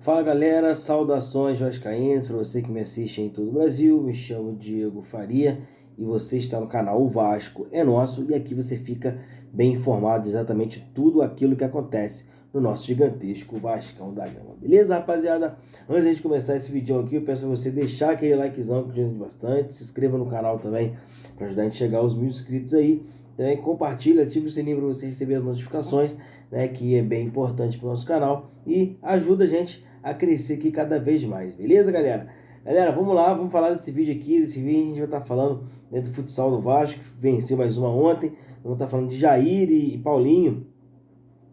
Fala galera, saudações vascaínos para você que me assiste em todo o Brasil. Me chamo Diego Faria e você está no canal O Vasco é Nosso, e aqui você fica bem informado de exatamente tudo aquilo que acontece no nosso gigantesco Vascão da Gama. Beleza, rapaziada? Antes de a gente começar esse vídeo aqui, eu peço a você deixar aquele likezão que ajuda bastante, se inscreva no canal também para ajudar a gente a chegar aos 1000 inscritos aí. Também compartilha, ative o sininho para você receber as notificações, né, que é bem importante para o nosso canal e ajuda a gente a crescer aqui cada vez mais, beleza, galera? Galera, vamos lá, vamos falar desse vídeo aqui. Desse vídeo a gente vai estar falando, né, do futsal do Vasco, que venceu mais uma ontem. Vamos estar falando de Jair e Paulinho.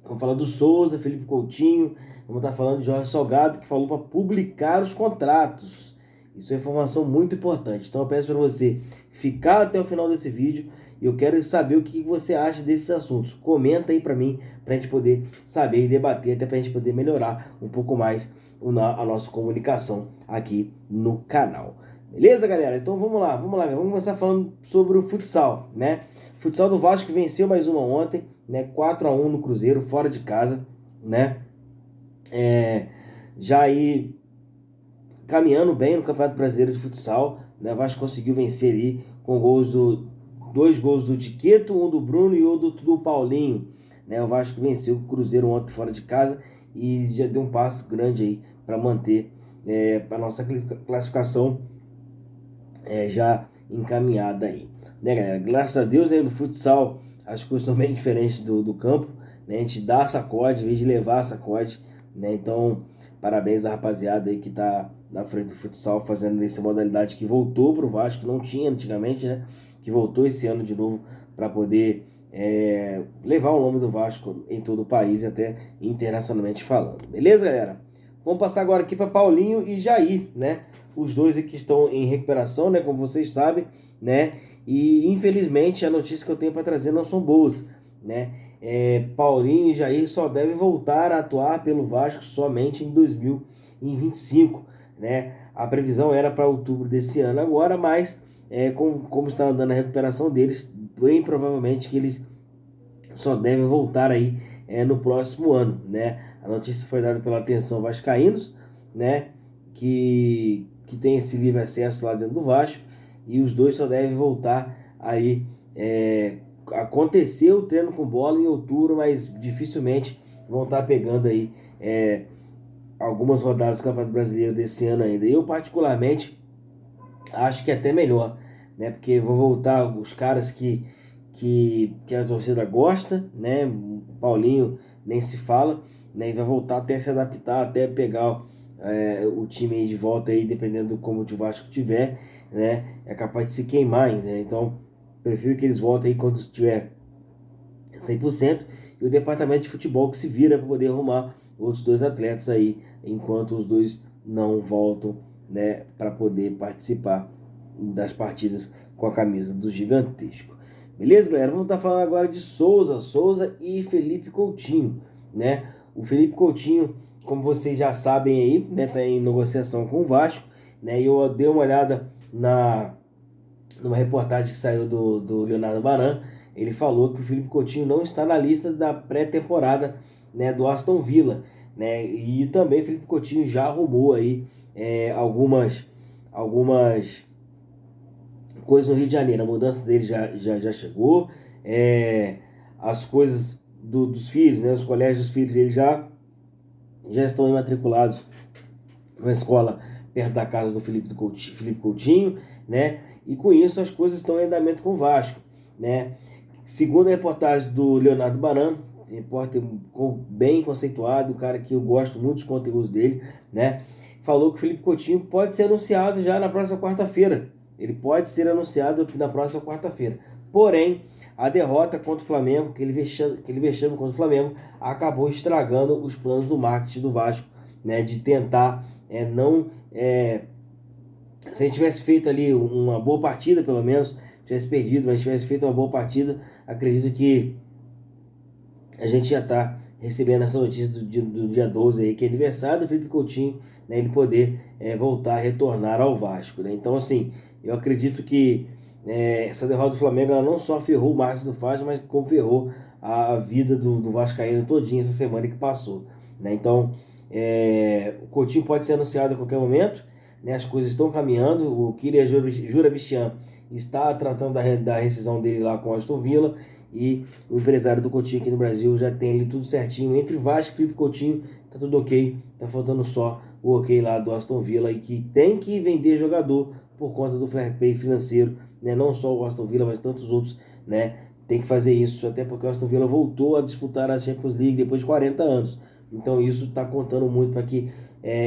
Vamos falar do Souza, Felipe Coutinho. Vamos estar falando de Jorge Salgado, que falou para publicar os contratos. Isso é informação muito importante. Então eu peço para você ficar até o final desse vídeo. E eu quero saber o que você acha desses assuntos. Comenta aí para mim, para a gente poder saber e debater, até para a gente poder melhorar um pouco mais a nossa comunicação aqui no canal. Beleza, galera? Então vamos lá. Vamos começar falando sobre o futsal, né? Futsal do Vasco venceu mais uma ontem, né? 4-1 no Cruzeiro, fora de casa, né? Já aí caminhando bem no Campeonato Brasileiro de Futsal, né? O Vasco conseguiu vencer aí com dois gols do Tiqueto, um do Bruno e outro do Paulinho, né? O Vasco venceu o Cruzeiro ontem fora de casa e já deu um passo grande aí para manter a nossa classificação já encaminhada aí, né, galera? Graças a Deus aí no futsal as coisas são bem diferentes do campo, né? A gente dá sacode em vez de levar sacode, né? Então parabéns à rapaziada aí que tá na frente do futsal fazendo essa modalidade que voltou pro Vasco, que não tinha antigamente, né? Que voltou esse ano de novo para poder levar o nome do Vasco em todo o país e até internacionalmente falando. Beleza, galera? Vamos passar agora aqui para Paulinho e Jair, né? Os dois aqui estão em recuperação, né? Como vocês sabem, né? E infelizmente a notícia que eu tenho para trazer não são boas, né? Paulinho e Jair só devem voltar a atuar pelo Vasco somente em 2025, né? A previsão era para outubro desse ano agora, mas como está andando a recuperação deles, bem provavelmente que eles só devem voltar aí no próximo ano, né? A notícia foi dada pela Atenção Vascaínos, né? Que tem esse livre acesso lá dentro do Vasco, e os dois só devem voltar aí. Aconteceu o treino com bola em outubro, mas dificilmente vão estar pegando aí algumas rodadas do Campeonato Brasileiro desse ano ainda. Eu particularmente acho que é até melhor, né? Porque vão voltar os caras que a torcida gosta, né? O Paulinho nem se fala, né? E vai voltar até se adaptar, até pegar o time aí de volta aí, dependendo do como o Vasco tiver, né? É capaz de se queimar ainda, né? Então prefiro que eles voltem aí quando estiver 100%, e o departamento de futebol que se vira para poder arrumar outros dois atletas aí, enquanto os dois não voltam, né, para poder participar das partidas com a camisa do Gigantesco. Beleza, galera? Vamos estar falando agora de Souza e Felipe Coutinho, né? O Felipe Coutinho, como vocês já sabem aí, né, tá em negociação com o Vasco, né? E eu dei uma olhada numa reportagem que saiu do Leonardo Baran. Ele falou que o Felipe Coutinho não está na lista da pré-temporada, né, do Aston Villa, né? E também o Felipe Coutinho já arrumou aí algumas coisas no Rio de Janeiro. A mudança dele já chegou, as coisas dos filhos, né? Os colégios dos filhos dele já estão imatriculados numa escola perto da casa do Felipe Coutinho, né? E com isso as coisas estão em andamento com o Vasco, né? Segundo a reportagem do Leonardo Baran, repórter bem conceituado, um cara que eu gosto muito dos conteúdos dele, né? Falou que o Felipe Coutinho pode ser anunciado já na próxima quarta-feira. Ele pode ser anunciado na próxima quarta-feira. Porém, a derrota contra o Flamengo, aquele vexame contra o Flamengo, acabou estragando os planos do marketing do Vasco, né? De tentar se a gente tivesse feito ali uma boa partida, pelo menos, tivesse perdido, mas tivesse feito uma boa partida, acredito que a gente já está recebendo essa notícia do dia 12 aí, que é aniversário do Felipe Coutinho, né, ele poder voltar a retornar ao Vasco, né? Então, assim, eu acredito que essa derrota do Flamengo, ela não só ferrou o marketing do Vasco, mas como ferrou a vida do Vascaíno todinho essa semana que passou, né? Então, O Coutinho pode ser anunciado a qualquer momento, né? As coisas estão caminhando. O Kylian Jurabishan está tratando da rescisão dele lá com o Aston Villa, e o empresário do Coutinho aqui no Brasil já tem ali tudo certinho. Entre Vasco e Felipe Coutinho, tá tudo ok. Tá faltando só o ok lá do Aston Villa, e que tem que vender jogador por conta do fair play financeiro, né? Não só o Aston Villa, mas tantos outros, né? Tem que fazer isso, até porque o Aston Villa voltou a disputar a Champions League depois de 40 anos. Então isso está contando muito para que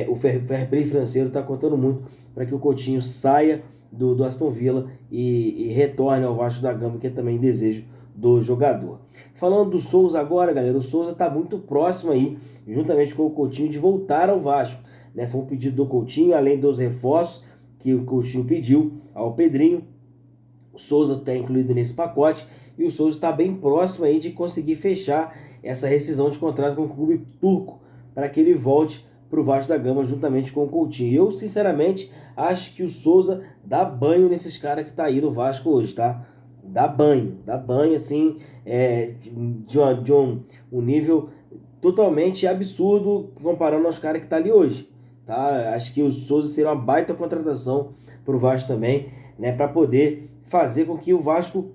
o fair play financeiro está contando muito para que o Coutinho saia do Aston Villa e retorne ao Vasco da Gama, que é também desejo do jogador. Falando do Souza agora, galera, o Souza está muito próximo aí, juntamente com o Coutinho, de voltar ao Vasco, né? Foi um pedido do Coutinho, além dos reforços que o Coutinho pediu ao Pedrinho. O Souza está incluído nesse pacote, e o Souza está bem próximo aí de conseguir fechar essa rescisão de contrato com o clube turco, para que ele volte para o Vasco da Gama juntamente com o Coutinho. Eu, sinceramente, acho que o Souza dá banho nesses caras que tá aí no Vasco hoje, tá? Dá banho assim, de um nível totalmente absurdo comparando aos caras que tá ali hoje, tá? Acho que o Souza seria uma baita contratação para o Vasco também, né? Para poder fazer com que o Vasco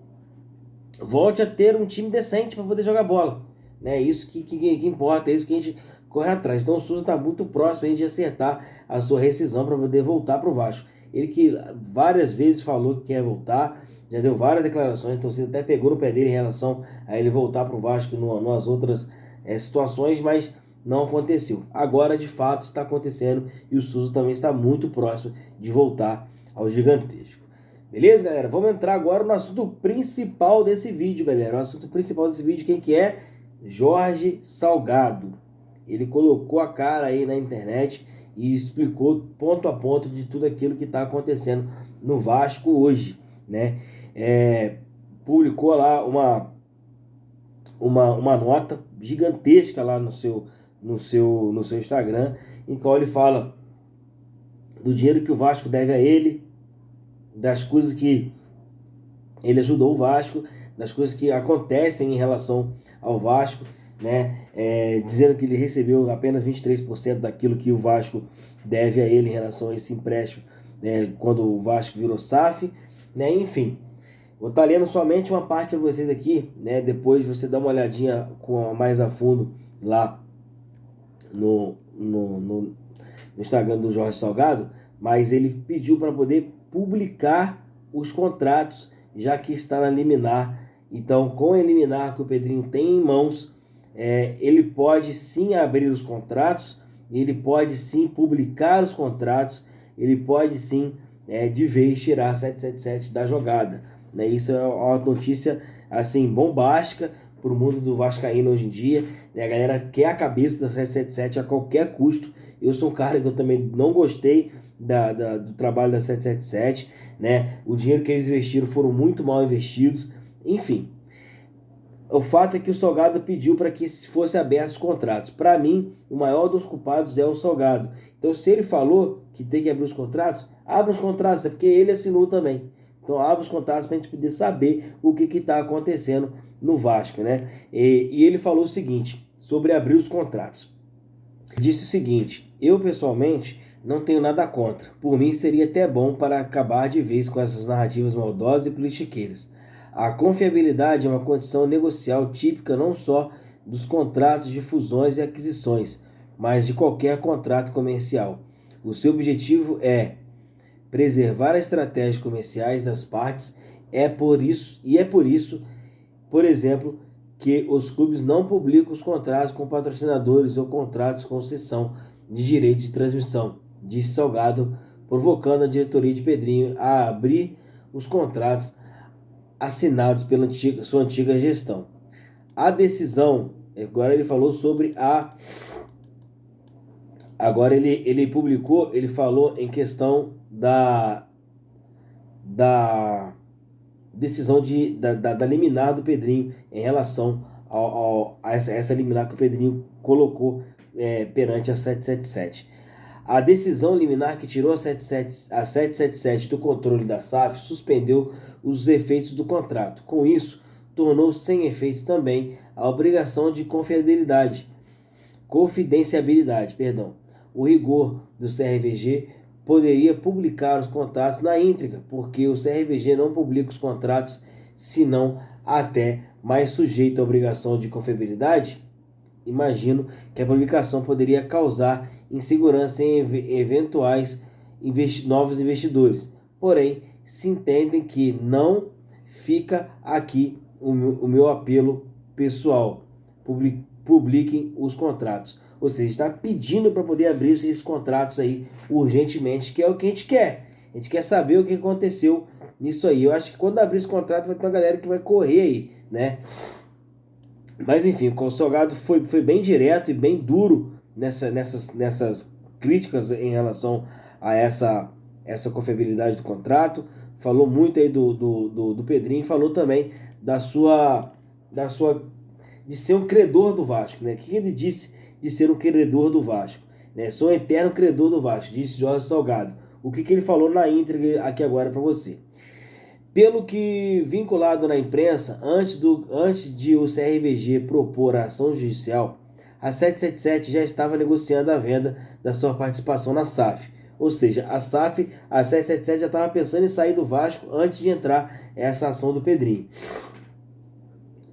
volte a ter um time decente para poder jogar bola, né? Isso que importa, é isso que a gente corre atrás. Então o Souza está muito próximo de acertar a sua rescisão para poder voltar para o Vasco. Ele que várias vezes falou que quer voltar, já deu várias declarações, então você até pegou no pé dele em relação a ele voltar para o Vasco nas outras situações, mas não aconteceu. Agora de fato está acontecendo, e o Souza também está muito próximo de voltar ao gigantesco. Beleza, galera? Vamos entrar agora no assunto principal desse vídeo, galera. O assunto principal desse vídeo, quem que é? Jorge Salgado. Ele colocou a cara aí na internet e explicou ponto a ponto de tudo aquilo que está acontecendo no Vasco hoje, né? Publicou lá uma nota gigantesca lá no seu Instagram, em qual ele fala do dinheiro que o Vasco deve a ele, das coisas que ele ajudou o Vasco, das coisas que acontecem em relação ao Vasco, né? Dizendo que ele recebeu apenas 23% daquilo que o Vasco deve a ele em relação a esse empréstimo, né? Quando o Vasco virou SAF, né? Enfim, vou estar lendo somente uma parte para vocês aqui, né? Depois você dá uma olhadinha mais a fundo lá no Instagram do Jorge Salgado, mas ele pediu para poder publicar os contratos, já que está na liminar. Então, com a liminar que o Pedrinho tem em mãos, ele pode sim abrir os contratos, ele pode sim publicar os contratos, ele pode sim de vez tirar 777 da jogada, né? Isso é uma notícia assim bombástica para o mundo do vascaíno hoje em dia, né? A galera quer a cabeça da 777 a qualquer custo. Eu sou um cara que eu também não gostei do trabalho da 777, né? O dinheiro que eles investiram foram muito mal investidos. Enfim, o fato é que o Salgado pediu para que fosse abertos os contratos. Para mim, o maior dos culpados é o Salgado. Então, se ele falou que tem que abrir os contratos, abra os contratos, é porque ele assinou também. Então, abra os contratos para a gente poder saber o que está acontecendo no Vasco, né? E ele falou o seguinte sobre abrir os contratos. Disse o seguinte: eu pessoalmente não tenho nada contra. Por mim seria até bom para acabar de vez com essas narrativas maldosas e politiqueiras. A confiabilidade é uma condição negocial típica não só dos contratos de fusões e aquisições, mas de qualquer contrato comercial. O seu objetivo é preservar as estratégias comerciais das partes. É por isso, por exemplo, que os clubes não publicam os contratos com patrocinadores ou contratos com cessão de direitos de transmissão, disse Salgado, provocando a diretoria de Pedrinho a abrir os contratos assinados pela sua antiga gestão. A decisão, agora ele falou sobre agora ele publicou, ele falou em questão da decisão da liminar do Pedrinho em relação a essa liminar que o Pedrinho colocou perante a 777. A decisão liminar que tirou a 777 do controle da SAF suspendeu os efeitos do contrato. Com isso, tornou sem efeito também a obrigação de confiabilidade, confidencialidade, perdão. O rigor do CRVG poderia publicar os contratos na íntegra, porque o CRVG não publica os contratos, senão até mais sujeito à obrigação de confiabilidade. Imagino que a publicação poderia causar insegurança em eventuais novos investidores. Porém, se entendem que não, fica aqui o meu apelo pessoal. Publiquem os contratos. Ou seja, está pedindo para poder abrir esses contratos aí urgentemente, que é o que a gente quer. A gente quer saber o que aconteceu nisso aí. Eu acho que quando abrir esse contrato vai ter uma galera que vai correr aí, né? Mas enfim, o Salgado foi bem direto e bem duro nessas críticas em relação a essa confiabilidade do contrato. Falou muito aí do Pedrinho, falou também da sua de ser um credor do Vasco, né? O que ele disse de ser um credor do Vasco? Né? Sou um eterno credor do Vasco, disse Jorge Salgado. O que ele falou na íntegra aqui agora para você? Pelo que vinculado na imprensa, antes de o CRVG propor a ação judicial, a 777 já estava negociando a venda da sua participação na SAF. Ou seja, a 777 já estava pensando em sair do Vasco antes de entrar essa ação do Pedrinho.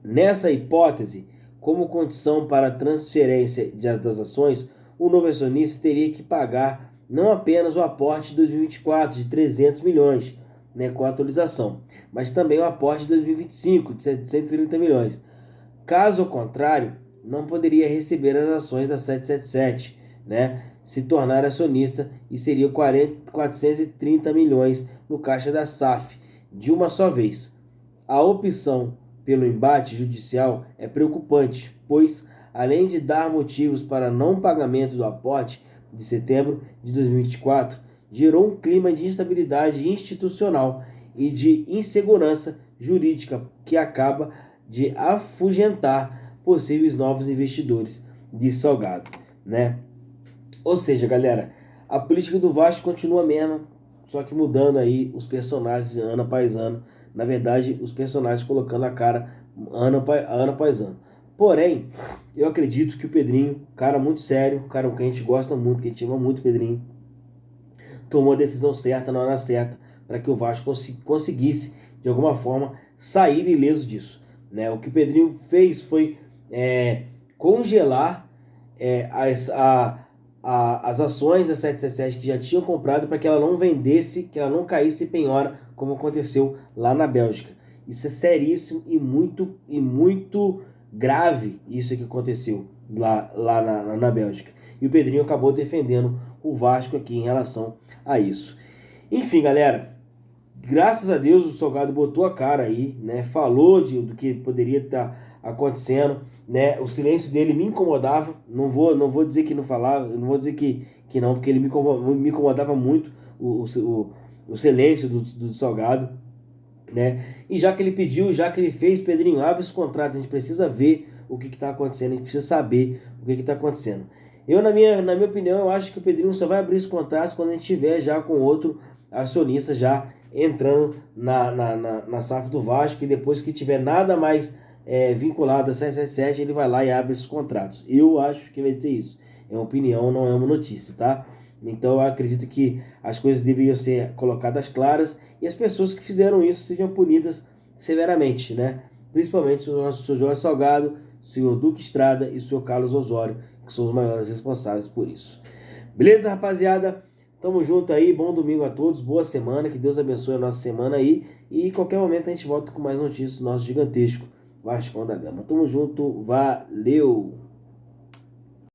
Nessa hipótese, como condição para a transferência das ações, o novo acionista teria que pagar não apenas o aporte de 2024 de 300 milhões, né, com a atualização, mas também o aporte de 2025 de 130 milhões. Caso contrário, não poderia receber as ações da 777, né, se tornar acionista, e seria 430 milhões no caixa da SAF, de uma só vez. A opção pelo embate judicial é preocupante, pois, além de dar motivos para não pagamento do aporte de setembro de 2024, gerou um clima de instabilidade institucional e de insegurança jurídica que acaba de afugentar possíveis novos investidores de Salgado, né? Ou seja, galera, a política do Vasco continua a mesma, só que mudando aí os personagens ano após ano. Na verdade, os personagens colocando a cara ano após ano. Porém, eu acredito que o Pedrinho, cara muito sério, cara que a gente gosta muito, que a gente ama muito o Pedrinho, tomou a decisão certa na hora certa para que o Vasco conseguisse, de alguma forma, sair ileso disso, né? O que o Pedrinho fez foi congelar as ações da 777 que já tinham comprado, para que ela não vendesse, que ela não caísse em penhora, como aconteceu lá na Bélgica. Isso é seríssimo e muito grave, isso que aconteceu lá na Bélgica. E o Pedrinho acabou defendendo o Vasco aqui em relação a isso. Enfim, galera, graças a Deus o Salgado botou a cara aí, né? Falou do que poderia estar acontecendo, né? O silêncio dele me incomodava. Não vou dizer que não falava, não vou dizer que não, porque ele me incomodava muito o silêncio do Salgado, né? E já que ele pediu, já que ele fez, Pedrinho, abre esse contrato, a gente precisa ver o que está acontecendo, a gente precisa saber o que está acontecendo. Eu, na minha opinião, eu acho que o Pedrinho só vai abrir esse contrato quando a gente tiver já com outro acionista já entrando na SAF do Vasco, e depois que tiver nada mais vinculado a 777, ele vai lá e abre esses contratos. Eu acho que vai ser isso. É uma opinião, não é uma notícia, tá? Então eu acredito que as coisas deveriam ser colocadas claras e as pessoas que fizeram isso sejam punidas severamente, né? Principalmente o senhor Jorge Salgado, o senhor Duque Estrada e o senhor Carlos Osório, que são os maiores responsáveis por isso. Beleza, rapaziada? Tamo junto aí, bom domingo a todos, boa semana, que Deus abençoe a nossa semana aí, e em qualquer momento a gente volta com mais notícias do nosso gigantesco Vascão da Gama. Tamo junto, valeu!